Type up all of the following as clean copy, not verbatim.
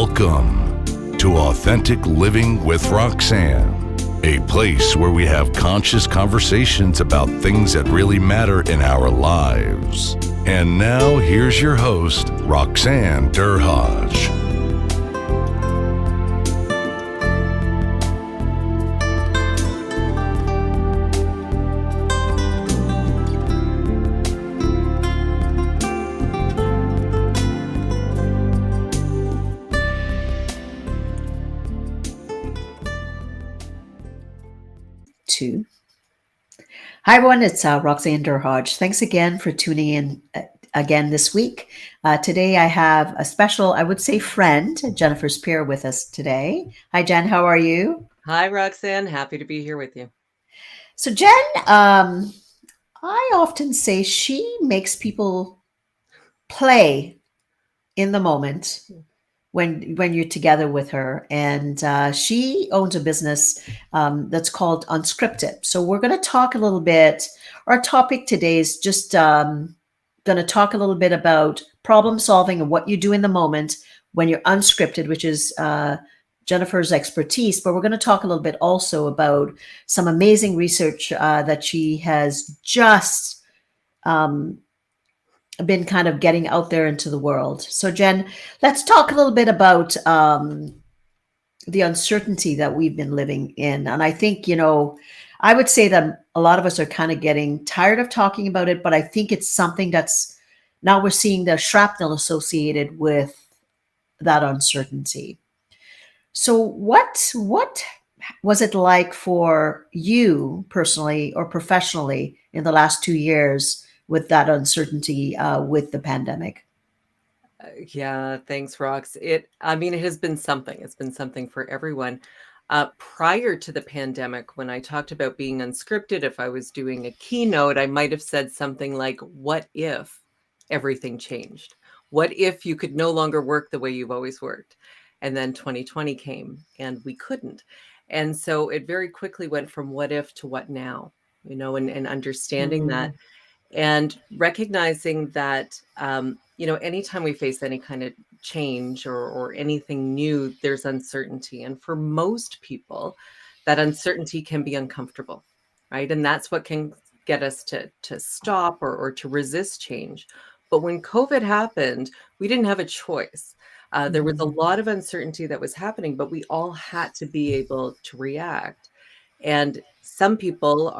Welcome to Authentic Living with Roxanne, a place where we have conscious conversations about things that really matter in our lives. And now here's your host, Roxanne Derhodge. Hi everyone, it's Roxanne Derhodge. Thanks again for tuning in again this week. Today I have a special, I would say friend, Jennifer Spear with us today. Hi Jen, how are you? Hi Roxanne, happy to be here with you. So Jen, I often say she makes people play in the moment when you're together with her, and she owns a business that's called UnScripted. So we're going to talk a little bit. Our topic today is just going to talk a little bit about problem solving and what you do in the moment when you're unscripted, which is Jennifer's expertise. But we're going to talk a little bit also about some amazing research that she has just been kind of getting out there into the world. So Jen, let's talk a little bit about the uncertainty that we've been living in. And I think, I would say that a lot of us are kind of getting tired of talking about it, but I think it's something that's now we're seeing the shrapnel associated with that uncertainty. So what was it like for you personally or professionally in the last 2 years with that uncertainty with the pandemic? Yeah, thanks, Rox. It has been something. It's been something for everyone. Prior to the pandemic, when I talked about being unscripted, if I was doing a keynote, I might have said something like, what if everything changed? What if you could no longer work the way you've always worked? And then 2020 came and we couldn't. And so it very quickly went from what if to what now, and understanding that. And recognizing that, anytime we face any kind of change or anything new, there's uncertainty. And for most people, that uncertainty can be uncomfortable, right? And that's what can get us to stop or to resist change. But when COVID happened, we didn't have a choice. There was a lot of uncertainty that was happening, but we all had to be able to react. And some people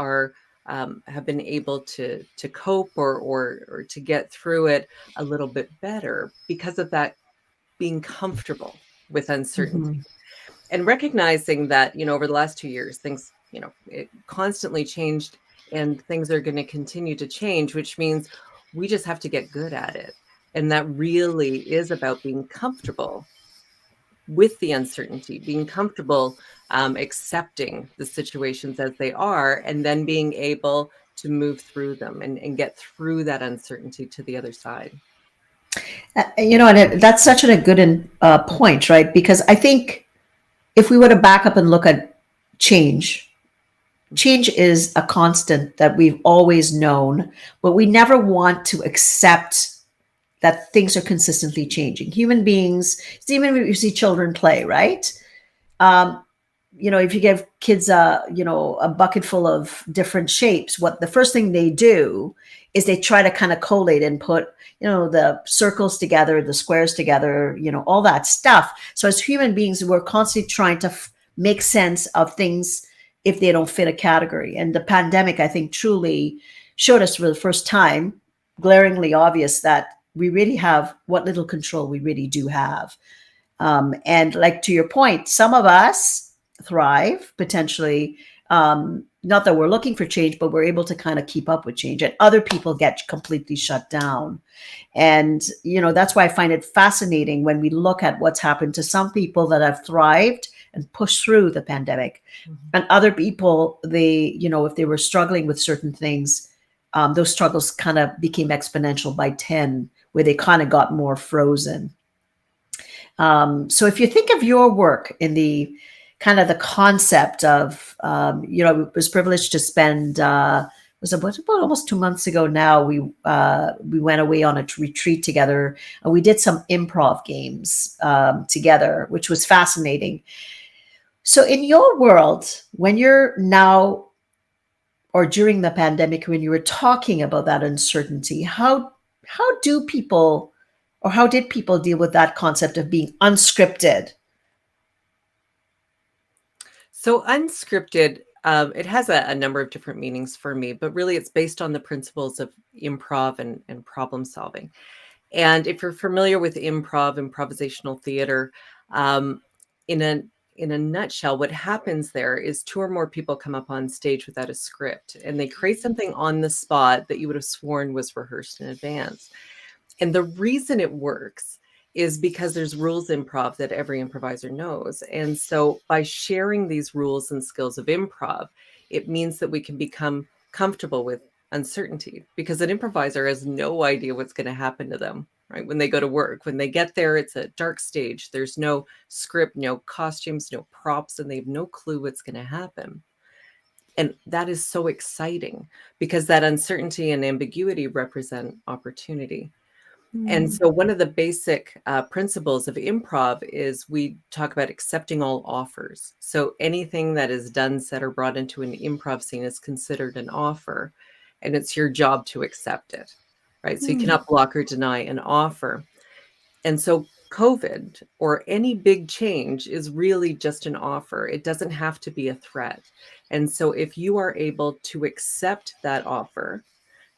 have been able to cope or to get through it a little bit better because of that being comfortable with uncertainty and recognizing that, over the last 2 years, things, it constantly changed and things are going to continue to change, which means we just have to get good at it. And that really is about being comfortable with the uncertainty, being comfortable accepting the situations as they are, and then being able to move through them and get through that uncertainty to the other side. That's such a good point, right? Because I think if we were to back up and look at change is a constant that we've always known, but we never want to accept that things are consistently changing. Human beings, even when you see children play, right? If you give kids a bucket full of different shapes, what the first thing they do is they try to kind of collate and put, the circles together, the squares together, all that stuff. So as human beings, we're constantly trying to make sense of things if they don't fit a category. And the pandemic, I think, truly showed us for the first time, glaringly obvious, that we really have what little control we really do have. And like to your point, some of us thrive potentially, not that we're looking for change, but we're able to kind of keep up with change, and other people get completely shut down. And, that's why I find it fascinating when we look at what's happened to some people that have thrived and pushed through the pandemic, and other people, if they were struggling with certain things, those struggles kind of became exponential by 10, where they kind of got more frozen. So if you think of your work in the kind of the concept of, I was privileged to spend was about almost 2 months ago now. We went away on a retreat together, and we did some improv games together, which was fascinating. So in your world, when you're now or during the pandemic, when you were talking about that uncertainty, how do people or how did people deal with that concept of being unscripted? So unscripted, it has a number of different meanings for me, but really it's based on the principles of improv and problem solving. And if you're familiar with improvisational theater, um, in a in a nutshell, what happens there is two or more people come up on stage without a script, and they create something on the spot that you would have sworn was rehearsed in advance. And the reason it works is because there's rules improv that every improviser knows. And so by sharing these rules and skills of improv, it means that we can become comfortable with uncertainty, because an improviser has no idea what's going to happen to them, right? When they go to work, when they get there, it's a dark stage. There's no script, no costumes, no props, and they have no clue what's going to happen. And that is so exciting because that uncertainty and ambiguity represent opportunity. And so one of the basic principles of improv is we talk about accepting all offers. So anything that is done, said, or brought into an improv scene is considered an offer, and it's your job to accept it, right? So you cannot block or deny an offer. And so COVID or any big change is really just an offer. It doesn't have to be a threat. And so if you are able to accept that offer,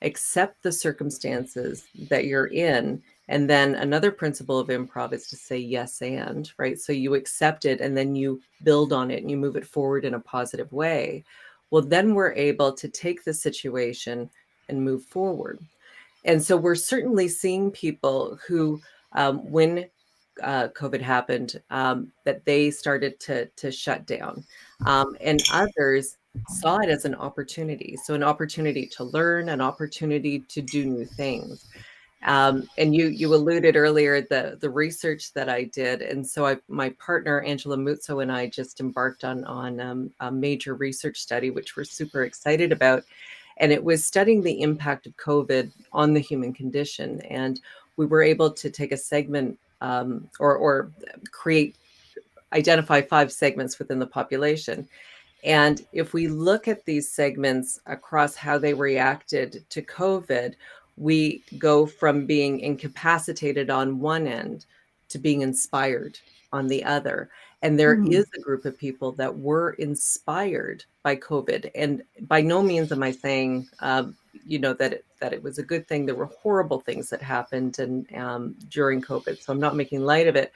accept the circumstances that you're in. And then another principle of improv is to say yes and, right? So you accept it and then you build on it and you move it forward in a positive way. Well, then we're able to take the situation and move forward. And so we're certainly seeing people who, when COVID happened, that they started to shut down, and others saw it as an opportunity. So an opportunity to learn, an opportunity to do new things. And you alluded earlier the research that I did, and so my partner Angela Muzzo and I just embarked on a major research study, which we're super excited about, and it was studying the impact of COVID on the human condition. And we were able to take a segment or identify 5 segments within the population. And if we look at these segments across how they reacted to COVID, we go from being incapacitated on one end to being inspired on the other. And there is a group of people that were inspired by COVID. And by no means am I saying, that it was a good thing. There were horrible things that happened during COVID. So I'm not making light of it,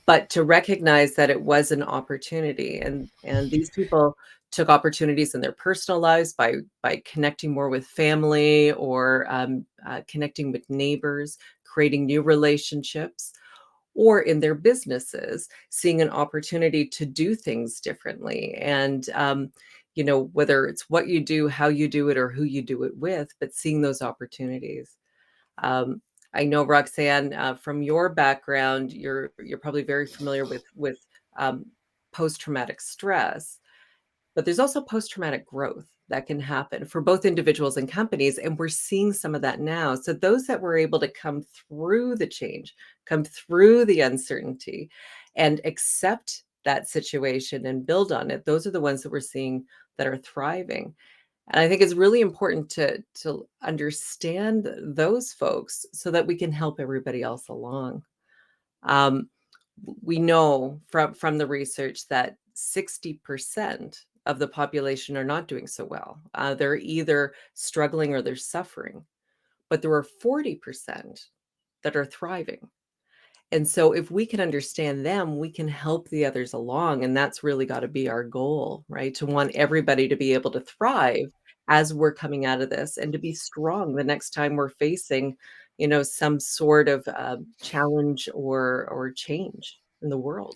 but to recognize that it was an opportunity. And these people took opportunities in their personal lives by connecting more with family or connecting with neighbors, creating new relationships, or in their businesses, seeing an opportunity to do things differently. And whether it's what you do, how you do it, or who you do it with, but seeing those opportunities. Um, I know, Roxanne, from your background, you're probably very familiar with post-traumatic stress, but there's also post-traumatic growth that can happen for both individuals and companies, and we're seeing some of that now. So those that were able to come through the change, come through the uncertainty, and accept that situation and build on it, those are the ones that we're seeing that are thriving. And I think it's really important to understand those folks so that we can help everybody else along. Um, we know from the research that 60% of the population are not doing so well. They're either struggling or they're suffering, but there are 40% that are thriving. And so if we can understand them, we can help the others along. And that's really got to be our goal, right? To want everybody to be able to thrive as we're coming out of this and to be strong the next time we're facing, some sort of challenge or change in the world.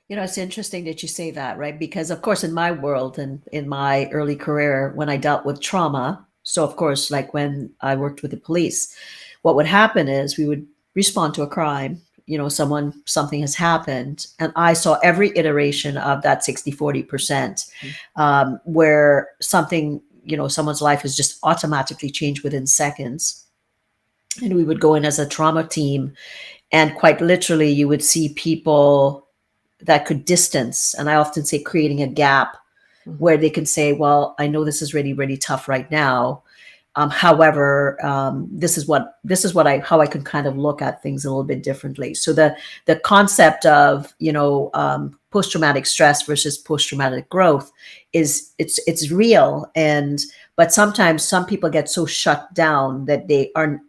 It's interesting that you say that, right? Because, of course, in my world and in my early career, when I dealt with trauma, so of course, like when I worked with the police, what would happen is we would respond to a crime, something has happened. And I saw every iteration of that 60-40%, where something someone's life is just automatically changed within seconds. And we would go in as a trauma team, and quite literally you would see people that could distance, and I often say creating a gap where they can say, well, I know this is really, really tough right now. However, this is how I can kind of look at things a little bit differently. So the concept of post-traumatic stress versus post-traumatic growth it's real, but sometimes some people get so shut down that they are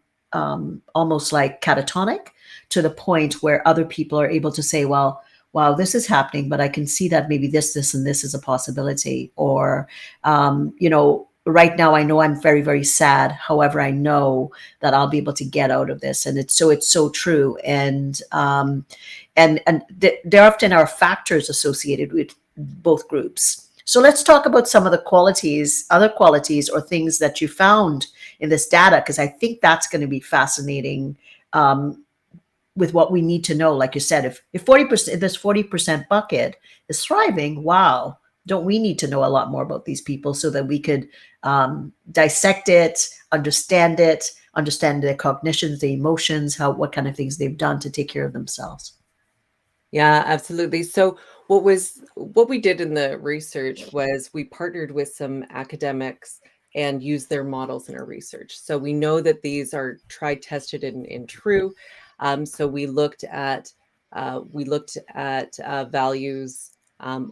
almost like catatonic, to the point where other people are able to say, well, wow, this is happening, but I can see that maybe this, and this is a possibility. Or, right now I know I'm very, very sad. However, I know that I'll be able to get out of this. And it's so true. And there often are factors associated with both groups. So let's talk about some of the other qualities or things that you found in this data, because I think that's going to be fascinating. With what we need to know, like you said, if 40%, this 40% bucket is thriving, wow, don't we need to know a lot more about these people so that we could dissect it, understand their cognitions, their emotions, what kind of things they've done to take care of themselves. Yeah, absolutely. So what we did in the research was we partnered with some academics and used their models in our research. So we know that these are tried, tested, and true. So we looked at values,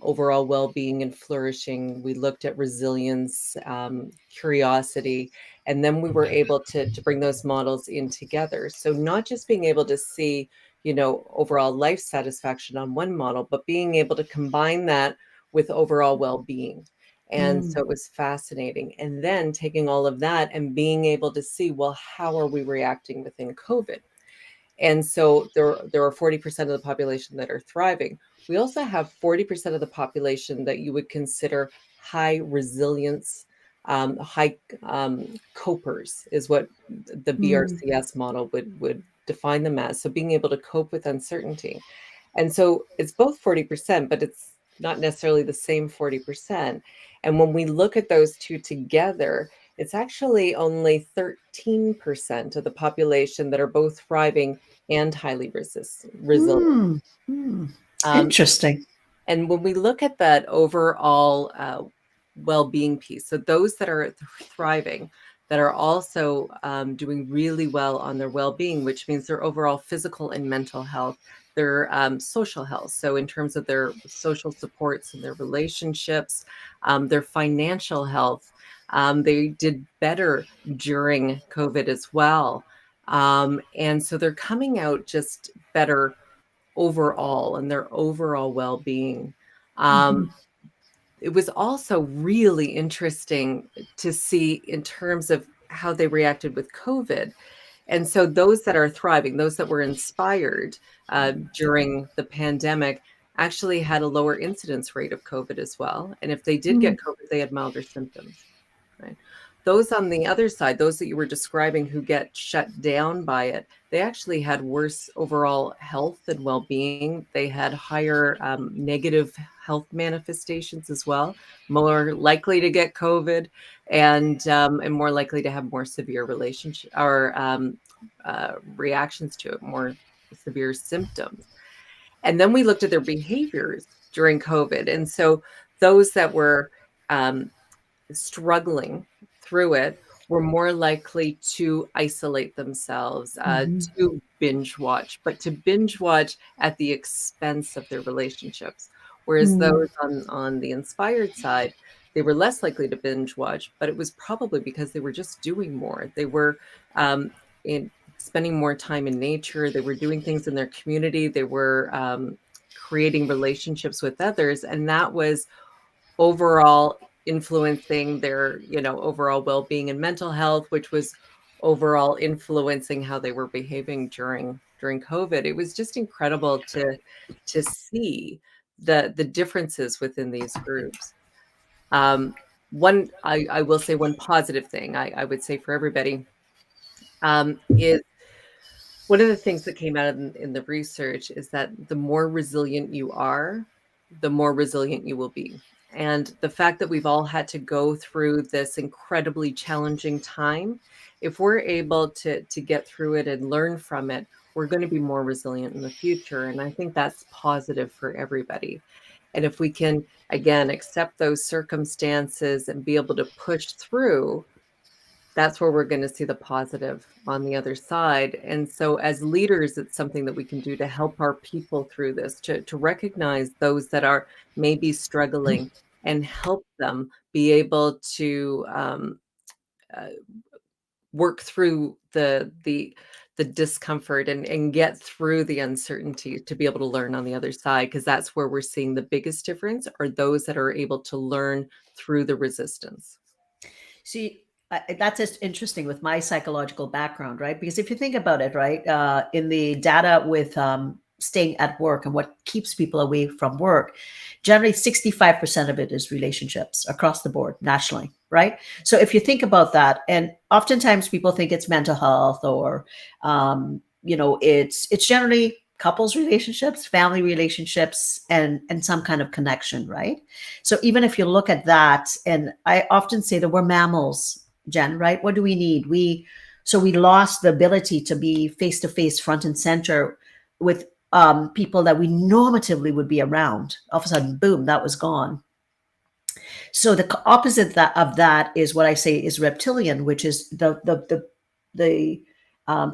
overall well-being and flourishing. We looked at resilience, curiosity, and then we were able to bring those models in together. So not just being able to see overall life satisfaction on one model, but being able to combine that with overall well-being. And so it was fascinating. And then taking all of that and being able to see, well, how are we reacting within COVID? And so there are 40% of the population that are thriving. We also have 40% of the population that you would consider high resilience, high copers is what the BRCS model would define them as. So being able to cope with uncertainty. And so it's both 40%, but it's not necessarily the same 40%. And when we look at those two together, it's actually only 13% of the population that are both thriving and highly resilient. Interesting. And when we look at that overall well-being piece, so those that are thriving, that are also doing really well on their well-being, which means their overall physical and mental health, their social health. So in terms of their social supports and their relationships, their financial health, they did better during COVID as well. And so they're coming out just better overall and their overall well-being. It was also really interesting to see in terms of how they reacted with COVID. And so those that are thriving, those that were inspired during the pandemic, actually had a lower incidence rate of COVID as well. And if they did get COVID, they had milder symptoms, right? Those on the other side, those that you were describing who get shut down by it, they actually had worse overall health and well-being. They had higher negative health manifestations as well, more likely to get COVID, and more likely to have more severe relationship or reactions to it, more severe symptoms. And then we looked at their behaviors during COVID, and so those that were struggling through it were more likely to isolate themselves, to binge watch, but to binge watch at the expense of their relationships. Whereas those on the inspired side, they were less likely to binge watch, but it was probably because they were just doing more. They were spending more time in nature. They were doing things in their community. They were creating relationships with others. And that was overall influencing their overall well-being and mental health, which was overall influencing how they were behaving during COVID. It was just incredible to see the differences within these groups. One I will say one positive thing I would say for everybody is one of the things that came out in the research is that the more resilient you are, the more resilient you will be. And the fact that we've all had to go through this incredibly challenging time, if we're able to get through it and learn from it, we're going to be more resilient in the future. And I think that's positive for everybody. And if we can, again, accept those circumstances and be able to push through, that's where we're going to see the positive on the other side. And so as leaders, it's something that we can do to help our people through this, to recognize those that are maybe struggling and help them be able to uh, work through the discomfort and get through the uncertainty to be able to learn on the other side, because that's where we're seeing the biggest difference, are those that are able to learn through the resistance. See, that's just interesting with my psychological background, right? Because if you think about it, right, in the data with staying at work and what keeps people away from work, generally 65% of it is relationships across the board nationally, right? So if you think about that, and oftentimes people think it's mental health or, it's generally couples relationships, family relationships, and some kind of connection, right? So even if you look at that, and I often say that we're mammals, Jen, right? What do we need? We lost the ability to be face to face, front and center with people that we normatively would be around. All of a sudden, boom, that was gone. So the opposite of that is what I say is reptilian, which is the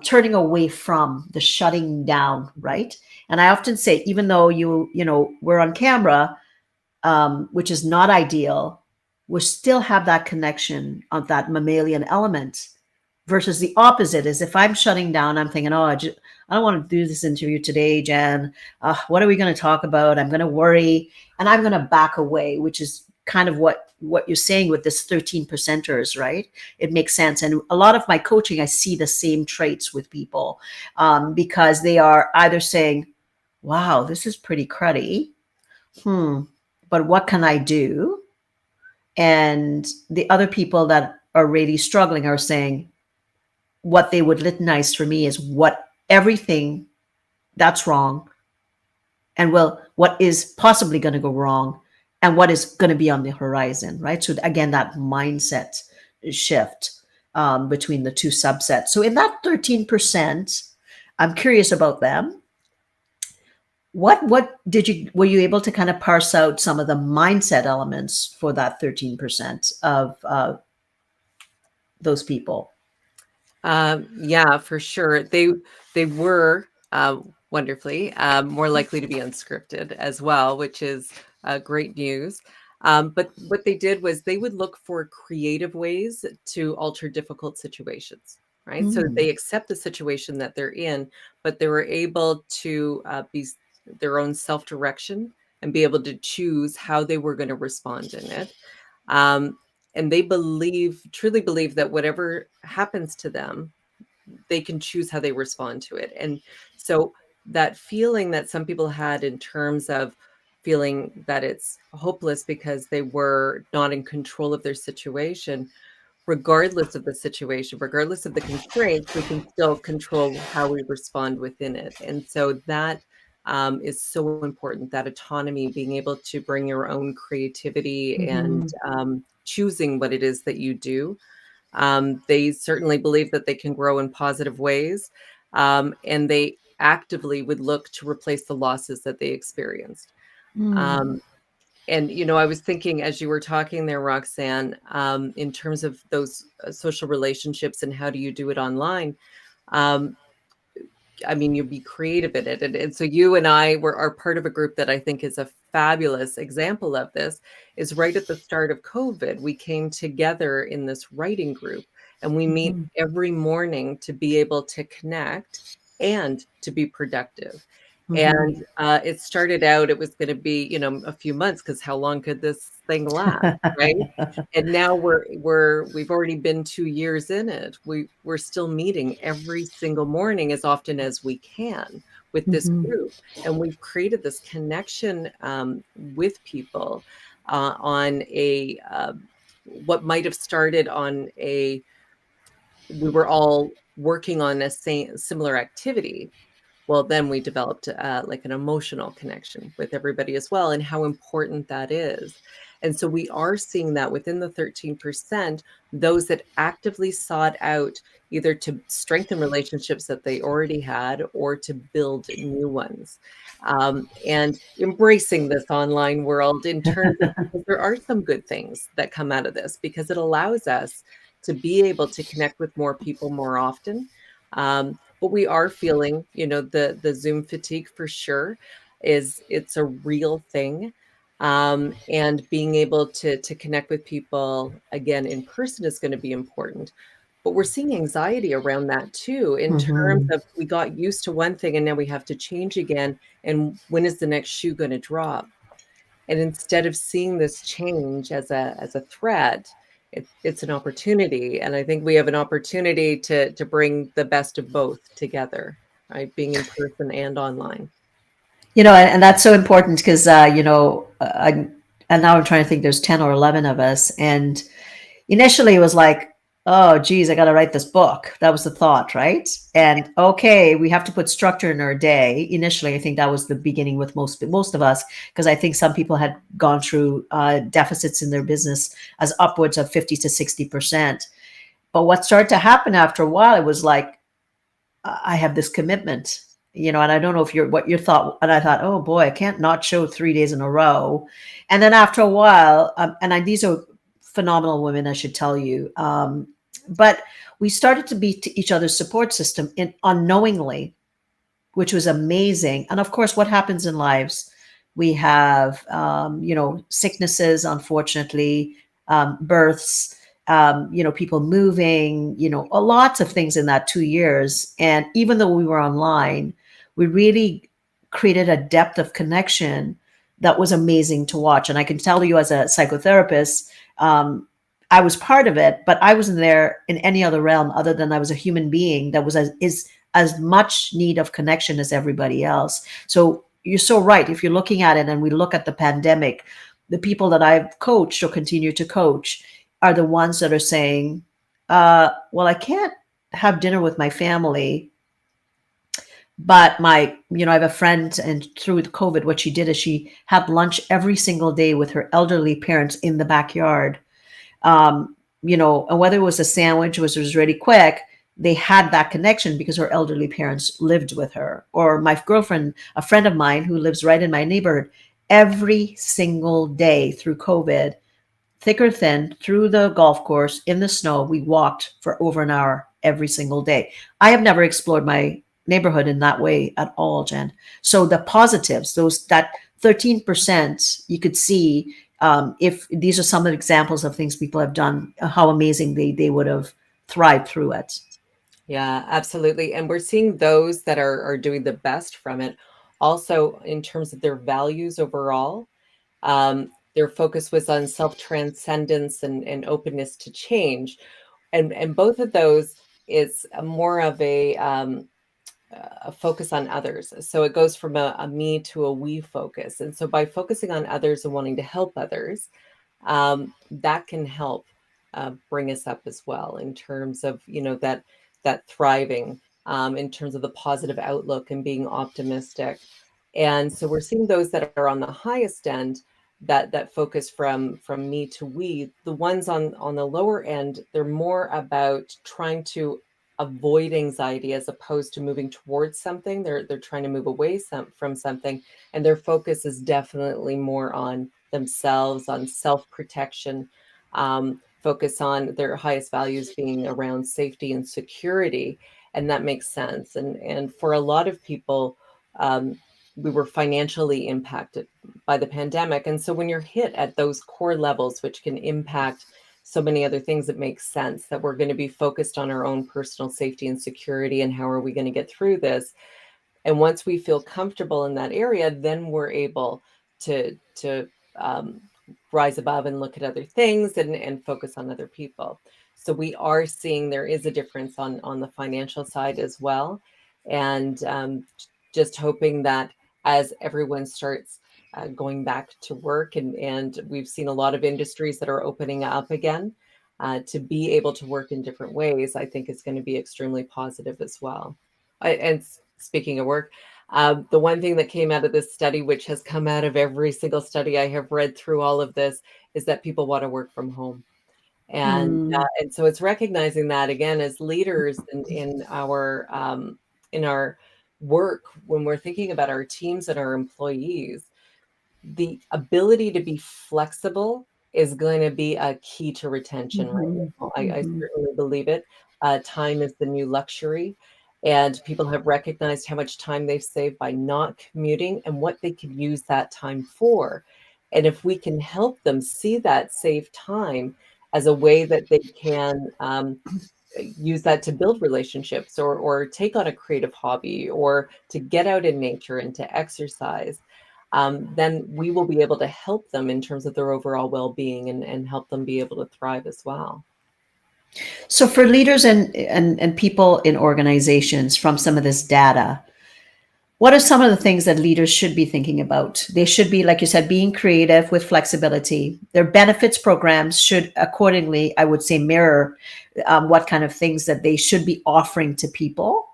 turning away from, the shutting down, right? And I often say, even though we're on camera, which is not ideal, we still have that connection of that mammalian element. Versus the opposite is, if I'm shutting down, I'm thinking, I don't want to do this interview today, Jen. What are we going to talk about? I'm going to worry, and I'm going to back away, which is kind of what you're saying with this 13 percenters, right? It makes sense. And a lot of my coaching, I see the same traits with people, because they are either saying, wow, this is pretty cruddy. But what can I do? And the other people that are really struggling are saying, what they would litanize for me is what everything that's wrong, and what is possibly going to go wrong, and what is going to be on the horizon, right? So again, that mindset shift between the two subsets. So in that 13%, I'm curious about them. What were you able to kind of parse out some of the mindset elements for that 13% of those people? Yeah, for sure. They were wonderfully more likely to be unscripted as well, which is great news. But what they did was they would look for creative ways to alter difficult situations, right? So they accept the situation that they're in, but they were able to be their own self-direction and be able to choose how they were going to respond in it. And they truly believe that whatever happens to them, they can choose how they respond to it. And so that feeling that some people had in terms of feeling that it's hopeless because they were not in control of their situation, regardless of the situation, regardless of the constraints, we can still control how we respond within it. And so that is so important, that autonomy, being able to bring your own creativity and choosing what it is that you do. They certainly believe that they can grow in positive ways, and they actively would look to replace the losses that they experienced. And, I was thinking as you were talking there, Roxanne, in terms of those social relationships and how do you do it online? I mean, you be creative in it. And so you and I are part of a group that I think is a fabulous example of this. Is right at the start of COVID, we came together in this writing group, and we meet every morning to be able to connect and to be productive. And it started out, it was going to be, a few months, because how long could this thing last, right? And now we've already been 2 years in it. We're still meeting every single morning as often as we can with this group, and we've created this connection with people on a what might have started on we were all working on a similar activity. Well, then we developed like an emotional connection with everybody as well, and how important that is. And so we are seeing that within the 13%, those that actively sought out either to strengthen relationships that they already had or to build new ones. And embracing this online world in terms of, because there are some good things that come out of this, because it allows us to be able to connect with more people more often. But we are feeling, the Zoom fatigue for sure. It's a real thing. And being able to connect with people again in person is going to be important. But we're seeing anxiety around that too, in terms Mhm. of we got used to one thing and now we have to change again. And when is the next shoe going to drop? And instead of seeing this change as a threat, it's an opportunity. And I think we have an opportunity to bring the best of both together, right? Being in person and online. And that's so important because, and now I'm trying to think there's 10 or 11 of us. And initially it was like, oh, geez, I got to write this book. That was the thought, right? And okay, we have to put structure in our day. Initially, I think that was the beginning with most of us, because I think some people had gone through deficits in their business as upwards of 50 to 60%. But what started to happen after a while, it was like, I have this commitment, and I don't know what your thought. And I thought, oh boy, I can't not show 3 days in a row. And then after a while, these are phenomenal women, I should tell you. But we started to be to each other's support system unknowingly, which was amazing. And of course, what happens in lives? We have, sicknesses, unfortunately, births, people moving, lots of things in that 2 years. And even though we were online, we really created a depth of connection that was amazing to watch. And I can tell you, as a psychotherapist, I was part of it, but I wasn't there in any other realm other than I was a human being that was as much need of connection as everybody else. So you're so right. If you're looking at it and we look at the pandemic, the people that I've coached or continue to coach are the ones that are saying, well, I can't have dinner with my family, but I have a friend, and through the COVID, what she did is she had lunch every single day with her elderly parents in the backyard. And whether it was a sandwich, which was really quick, they had that connection because her elderly parents lived with her. Or my girlfriend, a friend of mine who lives right in my neighborhood, every single day through COVID, thick or thin, through the golf course in the snow, we walked for over an hour every single day. I have never explored my neighborhood in that way at all, Jen. So the positives, that 13%, you could see, if these are some of the examples of things people have done, how amazing they would have thrived through it. Yeah, absolutely. And we're seeing those that are doing the best from it. Also, in terms of their values overall, their focus was on self-transcendence and openness to change. And both of those is more of a focus on others. So it goes from a me to a we focus. And so by focusing on others and wanting to help others, that can help bring us up as well in terms of that thriving, in terms of the positive outlook and being optimistic. And so we're seeing those that are on the highest end, that focus from me to we. The ones on the lower end, they're more about trying to avoid anxiety as opposed to moving towards something. They're trying to move away from something, and their focus is definitely more on themselves, on self-protection, focus on their highest values being around safety and security. And that makes sense. And for a lot of people, we were financially impacted by the pandemic. And so when you're hit at those core levels, which can impact so many other things, it makes sense that we're going to be focused on our own personal safety and security and how are we going to get through this. And once we feel comfortable in that area, then we're able to rise above and look at other things and focus on other people. So we are seeing there is a difference on the financial side as well. And just hoping that as everyone starts going back to work, and we've seen a lot of industries that are opening up again, to be able to work in different ways, I think is going to be extremely positive as well. And speaking of work, The one thing that came out of this study, which has come out of every single study I have read through all of this, is that people want to work from home. And so it's recognizing that again as leaders in our work, when we're thinking about our teams and our employees, the ability to be flexible is going to be a key to retention right now. I certainly believe it. Time is the new luxury, and people have recognized how much time they've saved by not commuting and what they could use that time for. And if we can help them see that saved time as a way that they can use that to build relationships or take on a creative hobby or to get out in nature and to exercise, then we will be able to help them in terms of their overall well-being and help them be able to thrive as well. So for leaders and people in organizations, from some of this data, what are some of the things that leaders should be thinking about? They should be, like you said, being creative with flexibility. Their benefits programs should accordingly, I would say, mirror what kind of things that they should be offering to people.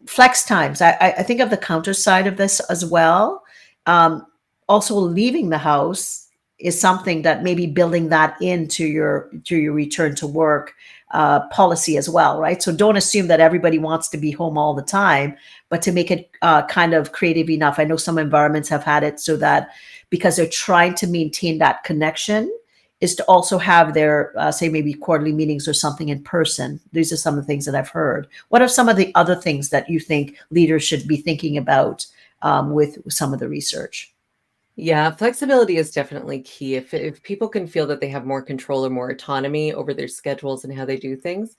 Flex times. I think of the counter side of this as well. Also, leaving the house is something that maybe building that into your return to work policy as well, right? So don't assume that everybody wants to be home all the time, but to make it kind of creative enough. I know some environments have had it so that because they're trying to maintain that connection, is to also have their, say, maybe quarterly meetings or something in person. These are some of the things that I've heard. What are some of the other things that you think leaders should be thinking about with some of the research? Yeah, flexibility is definitely key. If people can feel that they have more control or more autonomy over their schedules and how they do things,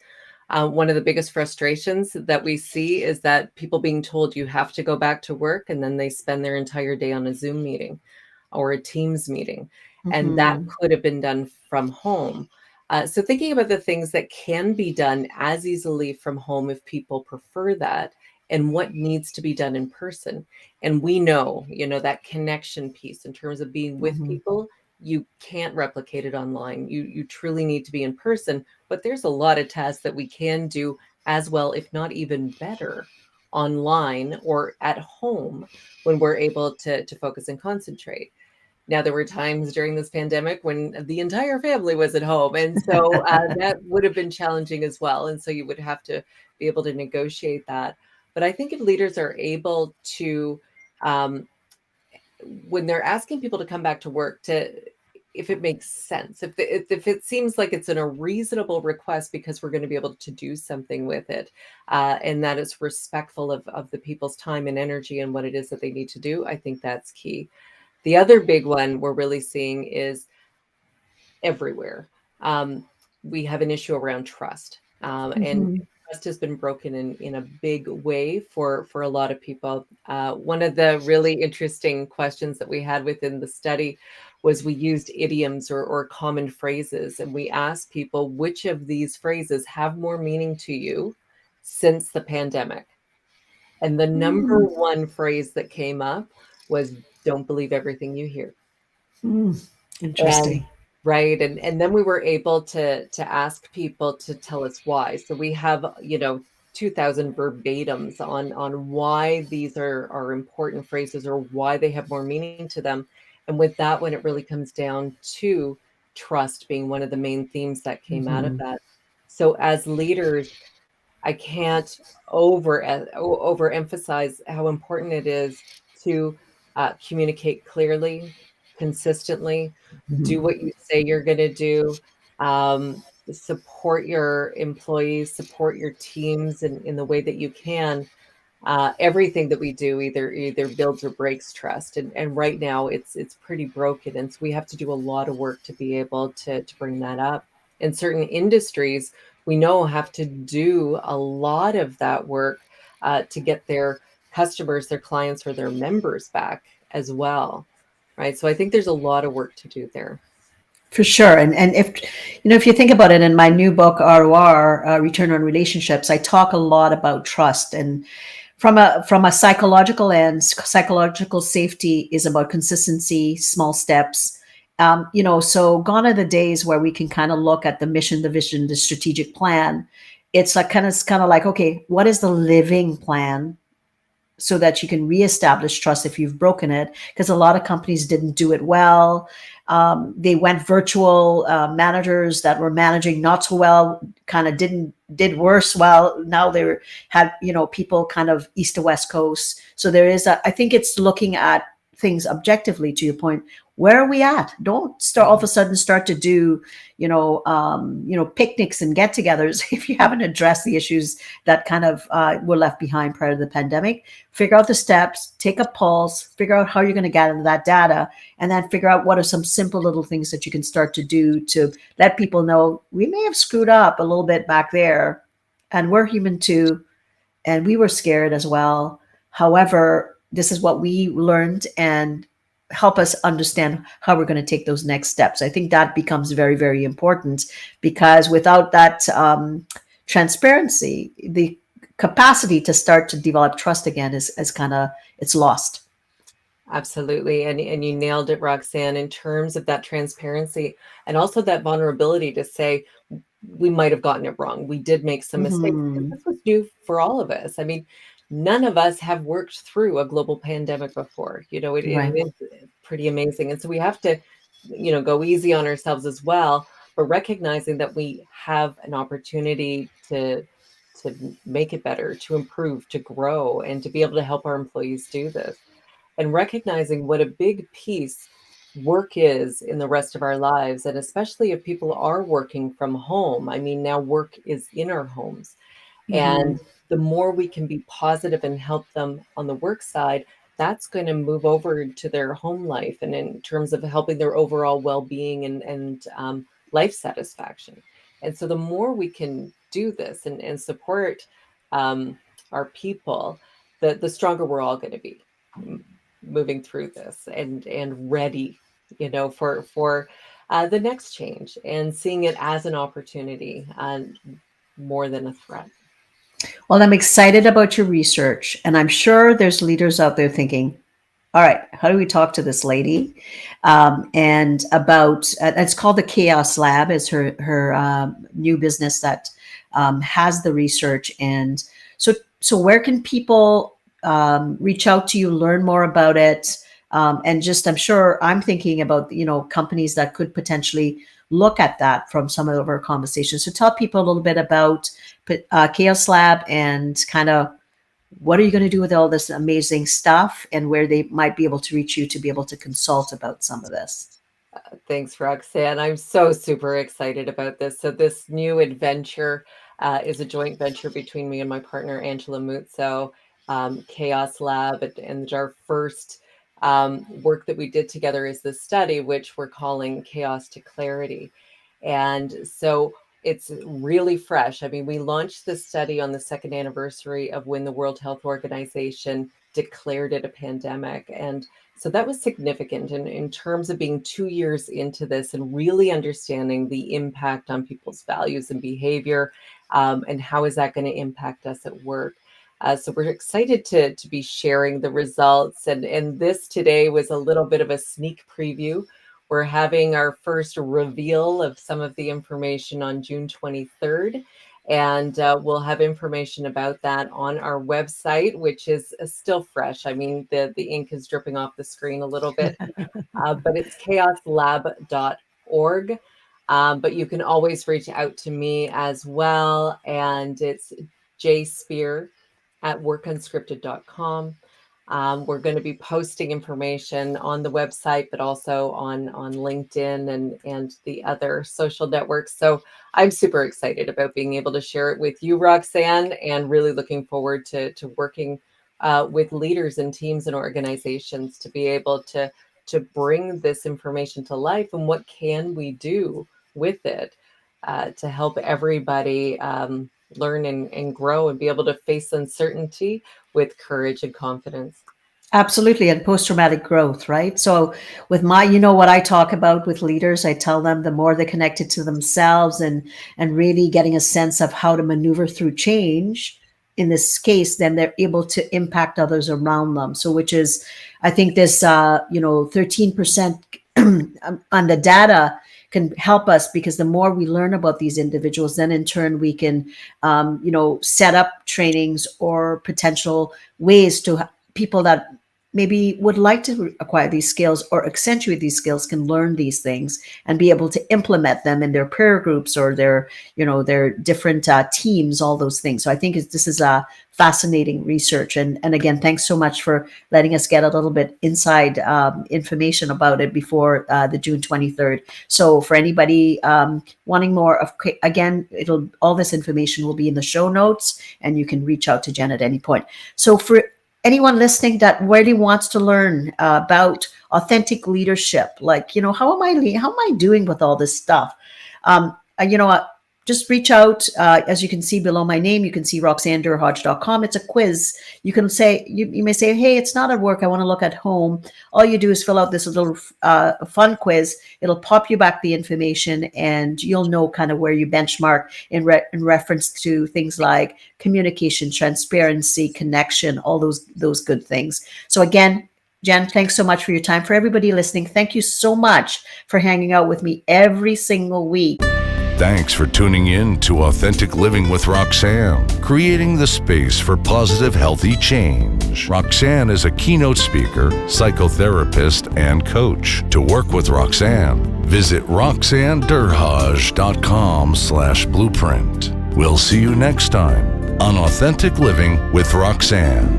one of the biggest frustrations that we see is that people being told you have to go back to work, and then they spend their entire day on a Zoom meeting or a Teams meeting, and that could have been done from home. So thinking about the things that can be done as easily from home if people prefer that, and what needs to be done in person. And we know, that connection piece in terms of being with people, you can't replicate it online. You truly need to be in person, but there's a lot of tasks that we can do as well, if not even better, online or at home when we're able to focus and concentrate. Now, there were times during this pandemic when the entire family was at home, and so that would have been challenging as well. And so you would have to be able to negotiate that. But I think if leaders are able to, um, when they're asking people to come back to work, if it makes sense, if it seems like it's a reasonable request because we're going to be able to do something with it, and that it's respectful of the people's time and energy and what it is that they need to do, I think that's key. The other big one we're really seeing is everywhere. We have an issue around trust, and trust has been broken in a big way for a lot of people. One of the really interesting questions that we had within the study was we used idioms or common phrases, and we asked people which of these phrases have more meaning to you since the pandemic. And the number one phrase that came up was, "Don't believe everything you hear." And Interesting. right, and then we were able to ask people to tell us why. So we have, 2,000 verbatims on why these are important phrases or why they have more meaning to them. And with that one, it really comes down to trust being one of the main themes that came out of that. So as leaders, I can't overemphasize how important it is to communicate clearly, consistently, do what you say you're going to do, support your employees, support your teams in the way that you can. Everything that we do either builds or breaks trust, and right now it's pretty broken, and so we have to do a lot of work to be able to bring that up. In certain industries, we know have to do a lot of that work to get their customers, their clients, or their members back as well, right? So I think there's a lot of work to do there. For sure. And if you think about it, in my new book, ROR, Return on Relationships, I talk a lot about trust. And from a psychological end, psychological safety is about consistency, small steps. So gone are the days where we can kind of look at the mission, the vision, the strategic plan. It's like kind of like, okay, what is the living plan so that you can reestablish trust if you've broken it, because a lot of companies didn't do it well. They went virtual. Managers that were managing not so well kind of did worse. Well, now they had, people kind of east to west coast. So there is I think it's looking at things objectively. To your point, where are we at? Don't start all of a sudden start to do, picnics and get-togethers if you haven't addressed the issues that kind of were left behind prior to the pandemic. Figure out the steps, take a pulse, figure out how you're going to gather that data, and then figure out what are some simple little things that you can start to do to let people know we may have screwed up a little bit back there, and we're human too, and we were scared as well. However, this is what we learned, and help us understand how we're going to take those next steps. I think that becomes very, very important, because without that transparency, the capacity to start to develop trust again is kind of, it's lost. Absolutely. And you nailed it, Roxanne, in terms of that transparency and also that vulnerability to say, we might have gotten it wrong. We did make some mistakes. This was new for all of us. I mean, none of us have worked through a global pandemic before. It is pretty amazing. And so we have to, go easy on ourselves as well, but recognizing that we have an opportunity to make it better, to improve, to grow, and to be able to help our employees do this. And recognizing what a big piece work is in the rest of our lives. And especially if people are working from home. I mean, now work is in our homes. And the more we can be positive and help them on the work side, that's going to move over to their home life, and in terms of helping their overall well-being and life satisfaction. And so the more we can do this and support our people, the stronger we're all going to be moving through this and ready, for the next change, and seeing it as an opportunity and more than a threat. Well, I'm excited about your research, and I'm sure there's leaders out there thinking, all right, how do we talk to this lady? And about, it's called the Chaos Lab, is her new business that has the research. And so where can people reach out to you, learn more about it? And just, I'm sure I'm thinking about, companies that could potentially look at that from some of our conversations. So tell people a little bit about Chaos Lab and kind of what are you going to do with all this amazing stuff, and where they might be able to reach you to be able to consult about some of this. Thanks, Roxanne. I'm so super excited about this. So this new adventure is a joint venture between me and my partner, Angela Muzzo, Chaos Lab. And our first work that we did together is this study, which we're calling Chaos to Clarity. And so it's really fresh. I mean, we launched this study on the second anniversary of when the World Health Organization declared it a pandemic. And so that was significant in terms of being 2 years into this and really understanding the impact on people's values and behavior, and how is that going to impact us at work. So we're excited to be sharing the results. And this today was a little bit of a sneak preview. We're having our first reveal of some of the information on June 23rd. And we'll have information about that on our website, which is still fresh. I mean, the ink is dripping off the screen a little bit, but it's chaoslab.org. But you can always reach out to me as well. And it's jspear@workunscripted.com. We're going to be posting information on the website, but also on LinkedIn and the other social networks. So I'm super excited about being able to share it with you, Roxanne, and really looking forward to working with leaders and teams and organizations to be able to bring this information to life, and what can we do with it to help everybody learn and grow and be able to face uncertainty with courage and confidence. Absolutely. And post-traumatic growth, right? So with what I talk about with leaders, I tell them the more they're connected to themselves and really getting a sense of how to maneuver through change in this case, then they're able to impact others around them. So which is, I think this, 13% on the data can help us, because the more we learn about these individuals, then in turn we can, set up trainings or potential ways to people that maybe would like to acquire these skills or accentuate these skills can learn these things and be able to implement them in their peer groups or their different teams, all those things. So I think this is a fascinating research. And again, thanks so much for letting us get a little bit inside information about it before the June 23rd. So for anybody wanting more, again, all this information will be in the show notes, and you can reach out to Jen at any point. So for anyone listening that really wants to learn about authentic leadership, like, how am I doing with all this stuff? Just reach out. As you can see below my name, you can see roxannedurhodge.com. It's a quiz. You can say, you may say, hey, it's not at work, I want to look at home. All you do is fill out this little fun quiz. It'll pop you back the information, and you'll know kind of where you benchmark in reference to things like communication, transparency, connection, all those good things. So again, Jen, thanks so much for your time. For everybody listening, thank you so much for hanging out with me every single week. Thanks for tuning in to Authentic Living with Roxanne, creating the space for positive, healthy change. Roxanne is a keynote speaker, psychotherapist, and coach. To work with Roxanne, visit roxannedurhodge.com/blueprint. We'll see you next time on Authentic Living with Roxanne.